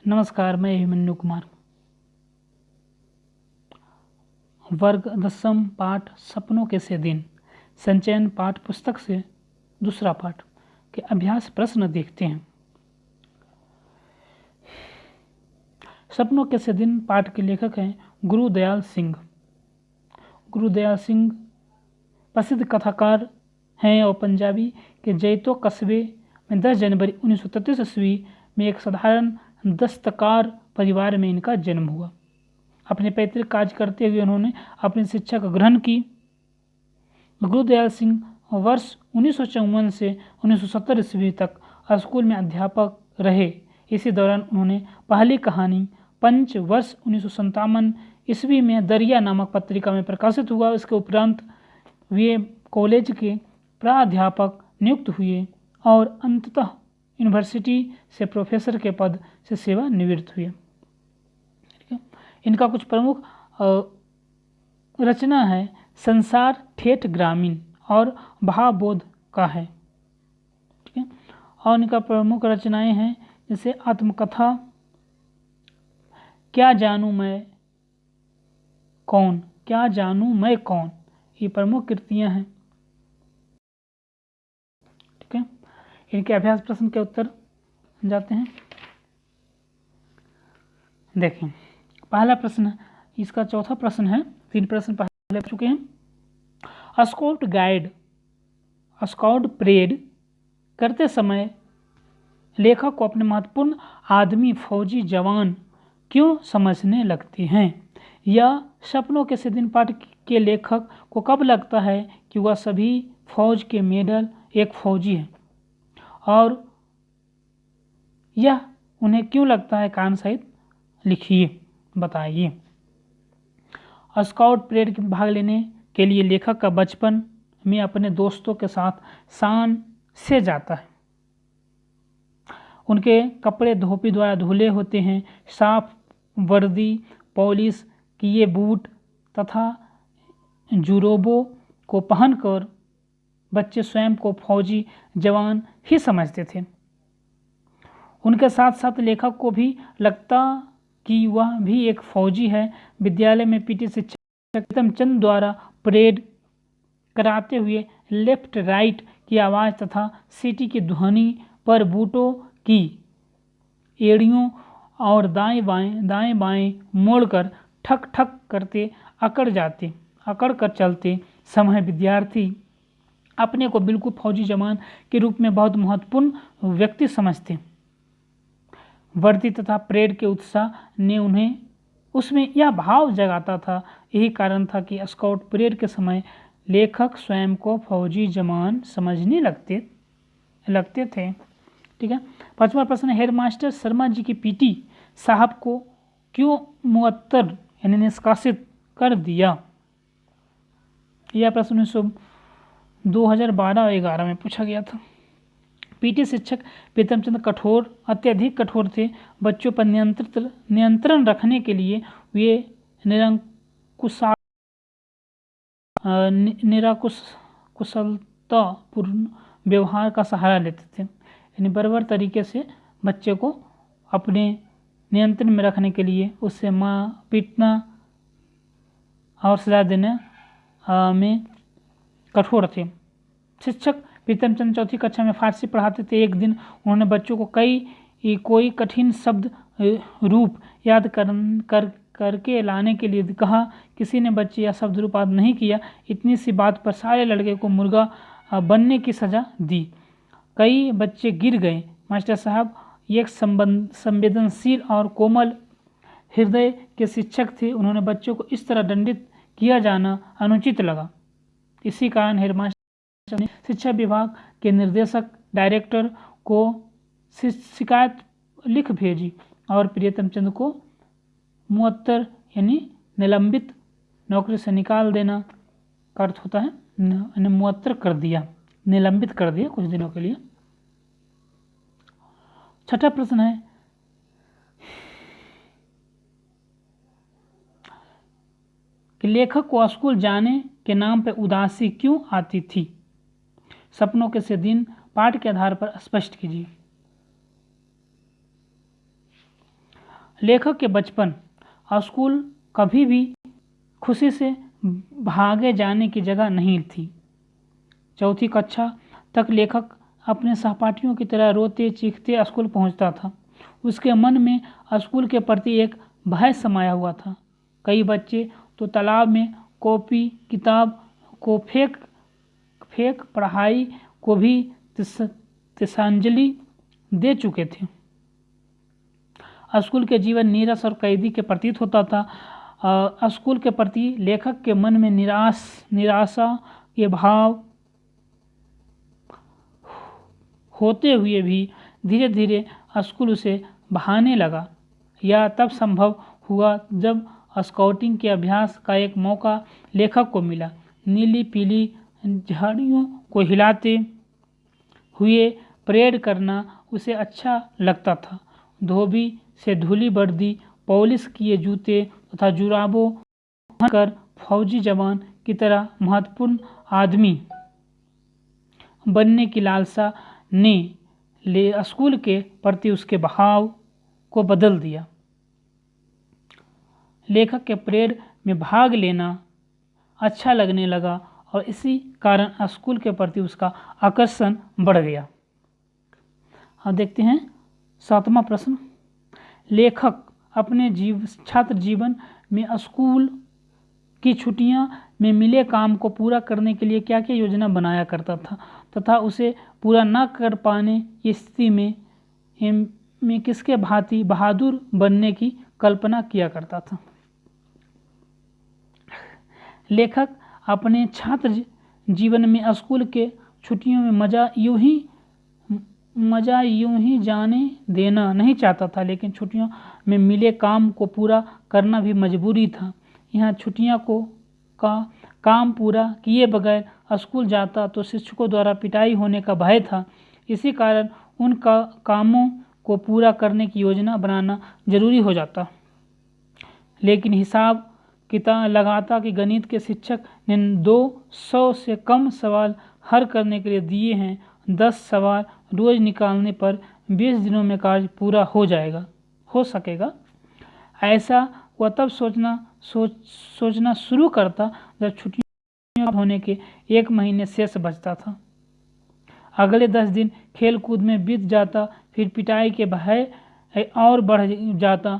नमस्कार, मैं अभिमन्यु कुमार। वर्ग 10 पाठ सपनों के से दिन, संचयन पाठ पुस्तक से दूसरा पाठ के अभ्यास प्रश्न देखते हैं। सपनों के से दिन पाठ के लेखक हैं गुरुदयाल सिंह। गुरुदयाल सिंह प्रसिद्ध कथाकार हैं और पंजाबी के जैतो कस्बे में 10 जनवरी 1933 ईस्वी में एक साधारण दस्तकार परिवार में इनका जन्म हुआ। अपने पैतृक कार्य करते हुए उन्होंने अपनी शिक्षा का ग्रहण की। गुरुदयाल सिंह वर्ष 1954 से 1970 ईस्वी तक स्कूल में अध्यापक रहे। इसी दौरान उन्होंने पहली कहानी पंच वर्ष 1957 ईस्वी में दरिया नामक पत्रिका में प्रकाशित हुआ। इसके उपरांत वे कॉलेज के प्राध्यापक नियुक्त हुए और अंततः यूनिवर्सिटी से प्रोफेसर के पद से सेवानिवृत्त हुए। इनका कुछ प्रमुख रचना है संसार ठेठ ग्रामीण और भावबोध का है। ठीक है, और इनका प्रमुख रचनाएं हैं जैसे आत्मकथा, क्या जानूं मैं कौन, क्या जानूं मैं कौन, ये प्रमुख कृतियां हैं। ठीक है, इनके अभ्यास प्रश्न के उत्तर जाते हैं। देखें, पहला प्रश्न, इसका चौथा प्रश्न है। 3 प्रश्न पहले पूछ चुके हैं। स्काउट गाइड, स्काउट परेड करते समय लेखक को अपने महत्वपूर्ण आदमी फौजी जवान क्यों समझने लगते हैं? या सपनों के से दिन पाठ के लेखक को कब लगता है कि वह सभी फौज के मेडल एक फौजी है, और यह उन्हें क्यों लगता है? कारण सहित लिखिए, बताइए। स्काउट परेड में भाग लेने के लिए लेखक का बचपन में अपने दोस्तों के साथ शान से जाता है। उनके कपड़े धोबी द्वारा धुले होते हैं। साफ वर्दी, पॉलिश किए बूट तथा जुरोबों को पहनकर बच्चे स्वयं को फौजी जवान ही समझते थे। उनके साथ साथ लेखक को भी लगता कि वह भी एक फौजी है। विद्यालय में पीटी शिक्षक प्रीतमचंद द्वारा परेड कराते हुए लेफ्ट राइट की आवाज़ तथा सीटी की ध्वनि पर बूटों की एड़ियों और दाएं बाएं मोड़कर ठक ठक करते अकड़ कर चलते समय विद्यार्थी अपने को बिल्कुल फौजी जवान के रूप में बहुत महत्वपूर्ण व्यक्ति समझते। वर्दी तथा परेड के उत्साह ने उन्हें उसमें यह भाव जगाता था। यही कारण था कि स्काउट परेड के समय लेखक स्वयं को फौजी जवान समझने लगते थे। ठीक है, 5वां प्रश्न, हेडमास्टर शर्मा जी की पीटी साहब को क्यों मुअत्तर यानी निष्कासित कर दिया? यह प्रश्न 2012-11 में पूछा गया था। पीटी शिक्षक प्रीतमचंद अत्यधिक कठोर थे। बच्चों पर नियंत्रण रखने के लिए वे निराकुशलतापूर्ण व्यवहार का सहारा लेते थे। यानी बराबर तरीके से बच्चे को अपने नियंत्रण में रखने के लिए उससे पीटना और सजा देने में कठोर थे। शिक्षक प्रीतमचंद 4वीं कक्षा में फारसी पढ़ाते थे। एक दिन उन्होंने बच्चों को कोई कठिन शब्द रूप याद करके लाने के लिए कहा। किसी ने बच्चे या शब्द रूप याद नहीं किया। इतनी सी बात पर सारे लड़के को मुर्गा बनने की सजा दी। कई बच्चे गिर गए। मास्टर साहब एक संवेदनशील और कोमल हृदय के शिक्षक थे। उन्होंने बच्चों को इस तरह दंडित किया जाना अनुचित लगा। इसी कारण हेडमास्टर ने शिक्षा विभाग के निर्देशक डायरेक्टर को शिकायत लिख भेजी और प्रीतमचंद को मुअत्तर यानी निलंबित नौकरी से निकाल देना का अर्थ होता है मुअत्तर कर दिया, निलंबित कर दिया कुछ दिनों के लिए। 6ठा प्रश्न है, कि लेखक को स्कूल जाने के नाम पर उदासी क्यों आती थी? सपनों के से दिन पाठ के आधार पर स्पष्ट कीजिए। लेखक के बचपन। स्कूल कभी भी खुशी से भागे जाने की जगह नहीं थी। चौथी कक्षा तक लेखक अपने सहपाठियों की तरह रोते चीखते स्कूल पहुंचता था। उसके मन में स्कूल के प्रति एक भय समाया हुआ था। कई बच्चे तो तालाब में कॉपी किताब को फेंक फेंक पढ़ाई को भी तिलांजलि दे चुके थे। स्कूल के जीवन नीरस और कैदी के प्रतीत होता था। स्कूल के प्रति लेखक के मन में निराशा के भाव होते हुए भी धीरे धीरे स्कूल उसे भाने लगा। यह तब संभव हुआ जब स्काउटिंग के अभ्यास का एक मौका लेखक को मिला। नीली पीली झाड़ियों को हिलाते हुए परेड करना उसे अच्छा लगता था। धोबी से धूली वर्दी, पॉलिश किए जूते तथा जुराबों पहनकर फौजी जवान की तरह महत्वपूर्ण आदमी बनने की लालसा ने स्कूल के प्रति उसके भाव को बदल दिया। लेखक के परेड में भाग लेना अच्छा लगने लगा और इसी कारण स्कूल के प्रति उसका आकर्षण बढ़ गया। अब देखते हैं 7वां प्रश्न। लेखक अपने छात्र जीवन में स्कूल की छुट्टियां में मिले काम को पूरा करने के लिए क्या क्या योजना बनाया करता था तथा उसे पूरा न कर पाने की स्थिति में किसके भांति बहादुर बनने की कल्पना किया करता था। लेखक अपने छात्र जीवन में स्कूल के छुट्टियों में मज़ा यूं ही जाने देना नहीं चाहता था, लेकिन छुट्टियों में मिले काम को पूरा करना भी मजबूरी था। यहाँ छुट्टियों का काम पूरा किए बगैर स्कूल जाता तो शिक्षकों द्वारा पिटाई होने का भय था। इसी कारण उन कामों को पूरा करने की योजना बनाना जरूरी हो जाता। लेकिन हिसाब किताब लगाता कि गणित के शिक्षक ने 200 से कम सवाल हल करने के लिए दिए हैं। 10 सवाल रोज निकालने पर 20 दिनों में कार्य पूरा हो सकेगा। ऐसा वह तब सोचना शुरू करता जब छुट्टियां होने के 1 महीने शेष बचता था। अगले 10 दिन खेल कूद में बीत जाता, फिर पिटाई के भय और बढ़ जाता।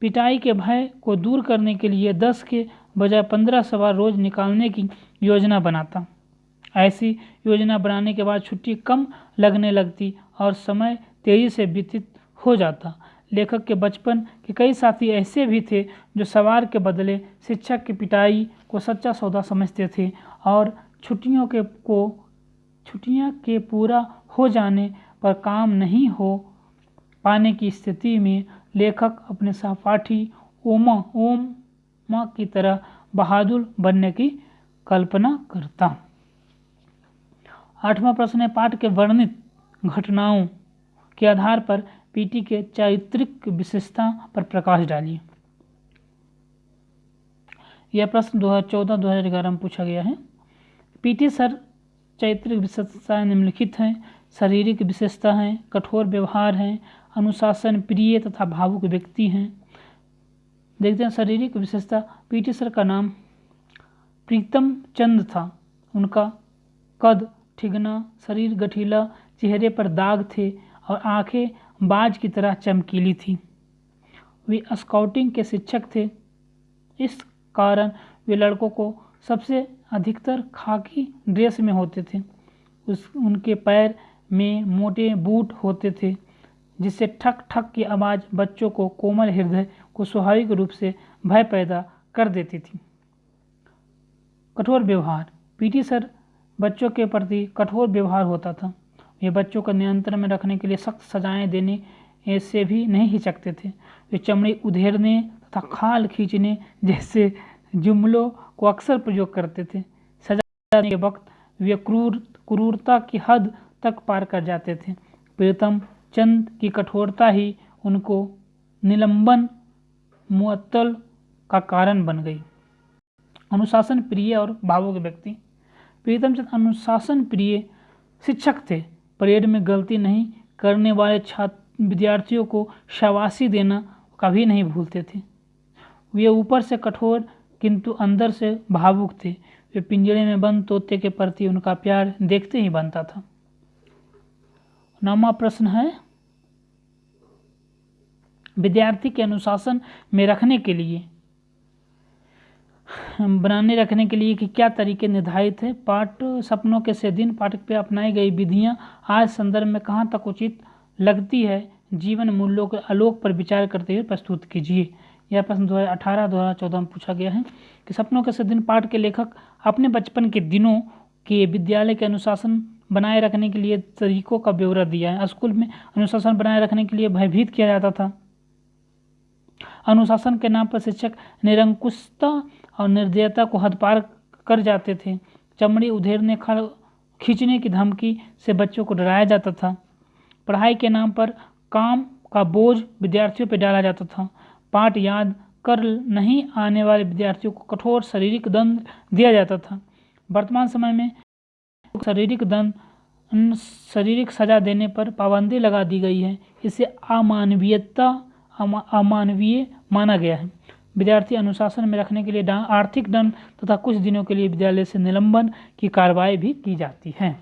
पिटाई के भय को दूर करने के लिए 10 के बजाय 15 सवाल रोज निकालने की योजना बनाता। ऐसी योजना बनाने के बाद छुट्टी कम लगने लगती और समय तेजी से व्यतीत हो जाता। लेखक के बचपन के कई साथी ऐसे भी थे जो सवार के बदले शिक्षक की पिटाई को सच्चा सौदा समझते थे और छुट्टियों के पूरा हो जाने पर काम नहीं हो पाने की स्थिति में लेखक अपने सहपाठी ओमा की तरह बहादुर बनने की कल्पना करता। 8वां प्रश्न है, पाठ के वर्णित घटनाओं के आधार पर पीटी के चारित्रिक विशेषता पर प्रकाश डालिए। यह प्रश्न 2014-2011 में पूछा गया है। पीटी सर चारित्रिक विशेषताएं निम्नलिखित हैं। शारीरिक विशेषता हैं, कठोर व्यवहार हैं, अनुशासन प्रिय तथा भावुक व्यक्ति हैं। देखते हैं शारीरिक विशेषता। पीटी सर का नाम प्रीतम चंद था। उनका कद ठिगना, शरीर गठीला, चेहरे पर दाग थे और आंखें बाज की तरह चमकीली थी। वे स्काउटिंग के शिक्षक थे। इस कारण वे लड़कों को सबसे अधिकतर खाकी ड्रेस में होते थे। उनके पैर में मोटे बूट होते थे जिससे ठक ठक की आवाज़ बच्चों को कोमल हृदय को स्वाभाविक रूप से भय पैदा कर देती थी। कठोर व्यवहार। पीटी सर बच्चों के प्रति कठोर व्यवहार होता था। वे बच्चों को नियंत्रण में रखने के लिए सख्त सजाएं देने से भी नहीं हिचकते थे। वे चमड़ी उधेड़ने तथा खाल खींचने जैसे जुमलों को अक्सर प्रयोग करते थे। सजा देने के वक्त वे क्रूरता की हद तक पार कर जाते थे। प्रीतम चंद की कठोरता ही उनको निलंबन मुअत्तल का कारण बन गई। अनुशासन प्रिय और भावुक व्यक्ति। प्रीतम चंद अनुशासन प्रिय शिक्षक थे। परेड में गलती नहीं करने वाले विद्यार्थियों को शाबाशी देना कभी नहीं भूलते थे। वे ऊपर से कठोर किंतु अंदर से भावुक थे। वे पिंजरे में बंद तोते के प्रति उनका प्यार देखते ही बनता था। 9वां प्रश्न है, विद्यार्थी के अनुशासन में रखने के लिए कि क्या तरीके निर्धारित है। पाठ सपनों के से दिन पाठक पे अपनाई गई विधियां आज संदर्भ में कहाँ तक उचित लगती है, जीवन मूल्यों के आलोक पर विचार करते हुए प्रस्तुत कीजिए। यह प्रश्न 2018-2014 में पूछा गया है कि सपनों के से दिन पाठ के लेखक अपने बचपन के दिनों के विद्यालय के अनुशासन बनाए रखने के लिए तरीकों का ब्यौरा दिया है। स्कूल में अनुशासन बनाए रखने के लिए भयभीत किया जाता था। अनुशासन के नाम पर शिक्षक निरंकुशता और निर्दयता को हद पार कर जाते थे। चमड़ी उधेड़ने खींचने की धमकी से बच्चों को डराया जाता था। पढ़ाई के नाम पर काम का बोझ विद्यार्थियों पर डाला जाता था। पाठ याद कर नहीं आने वाले विद्यार्थियों को कठोर शारीरिक दंड दिया जाता था। वर्तमान समय में शारीरिक सजा देने पर पाबंदी लगा दी गई है। इसे अमानवीय माना गया है। विद्यार्थी अनुशासन में रखने के लिए आर्थिक दंड तथा कुछ दिनों के लिए विद्यालय से निलंबन की कार्रवाई भी की जाती है।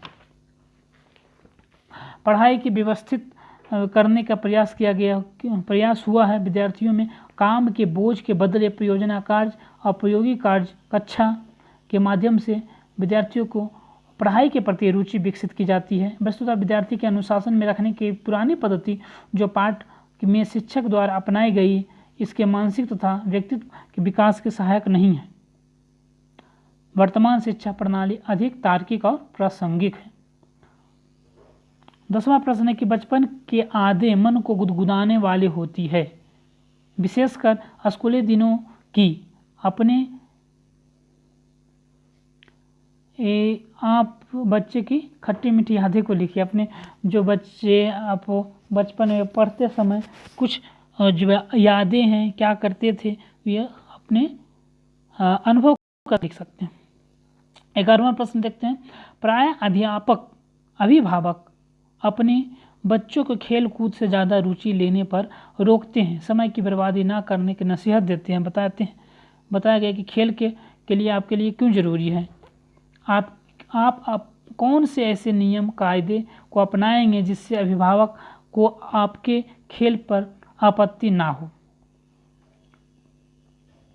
पढ़ाई की व्यवस्थित करने का प्रयास हुआ है। विद्यार्थियों में काम के बोझ के बदले परियोजना कार्य और उपयोगी कार्य कक्षा के माध्यम से विद्यार्थियों को पढ़ाई के प्रति रुचि विकसित की जाती है। वस्तुतः विद्यार्थी के अनुशासन में रखने की पुरानी पद्धति जो पाठ में शिक्षक द्वारा अपनाई गई, इसके मानसिक तथा व्यक्तित्व के विकास के सहायक नहीं है। वर्तमान शिक्षा प्रणाली अधिक तार्किक और प्रासंगिक है। 10वां प्रश्न है कि बचपन के आधे मन को गुदगुदाने वाले होती है, विशेषकर स्कूली दिनों की। अपने आप बच्चे की खट्टी मीठी यादें को लिखिए। अपने जो बच्चे आप बचपन में पढ़ते समय कुछ जो यादें हैं, क्या करते थे, ये अपने अनुभव कर लिख सकते हैं। 11वां प्रश्न देखते हैं। प्राय अभिभावक अपने बच्चों को खेल कूद से ज़्यादा रुचि लेने पर रोकते हैं, समय की बर्बादी ना करने की नसीहत देते हैं। बताया गया कि खेल के लिए आपके लिए क्यों ज़रूरी है। आप कौन से ऐसे नियम कायदे को अपनाएंगे जिससे अभिभावक को आपके खेल पर आपत्ति ना हो।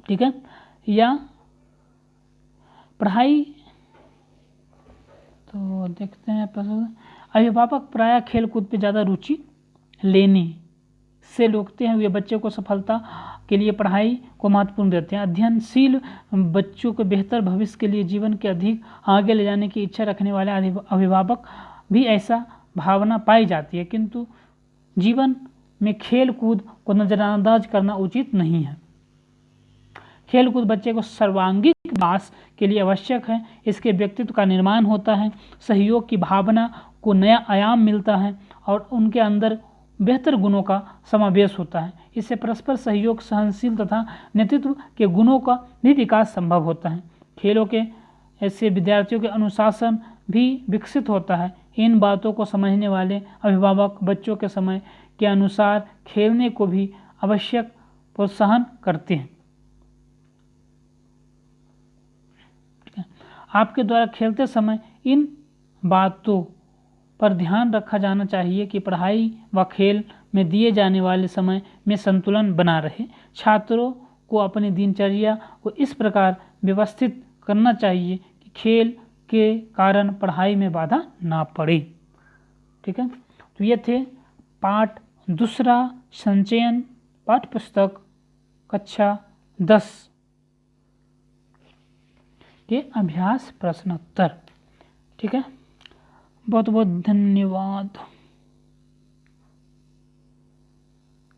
ठीक है। या पढ़ाई, तो देखते हैं अभिभावक प्रायः खेल कूद पे ज़्यादा रुचि लेने से रोकते हैं। वे बच्चे को सफलता के लिए पढ़ाई को महत्वपूर्ण देते हैं। अध्ययनशील बच्चों को बेहतर भविष्य के लिए जीवन के अधिक आगे ले जाने की इच्छा रखने वाले अभिभावक भी ऐसा भावना पाई जाती है, किंतु जीवन में खेल कूद को नज़रअंदाज करना उचित नहीं है। खेल कूद बच्चे को सर्वांगीण विकास के लिए आवश्यक है। इसके व्यक्तित्व का निर्माण होता है, सहयोग की भावना को नया आयाम मिलता है और उनके अंदर बेहतर गुणों का समावेश होता है। इससे परस्पर सहयोग, सहनशील तथा नेतृत्व के गुणों का भी विकास संभव होता है। खेलों के ऐसे विद्यार्थियों के अनुशासन भी विकसित होता है। इन बातों को समझने वाले अभिभावक बच्चों के समय के अनुसार खेलने को भी आवश्यक प्रोत्साहन करते हैं। आपके द्वारा खेलते समय इन बातों पर ध्यान रखा जाना चाहिए कि पढ़ाई व खेल में दिए जाने वाले समय में संतुलन बना रहे। छात्रों को अपनी दिनचर्या को इस प्रकार व्यवस्थित करना चाहिए कि खेल के कारण पढ़ाई में बाधा ना पड़े। ठीक है। तो ये थे पाठ दूसरा संचयन पाठ्य पुस्तक कक्षा 10 के अभ्यास प्रश्नोत्तर। ठीक है। बहुत बहुत धन्यवाद।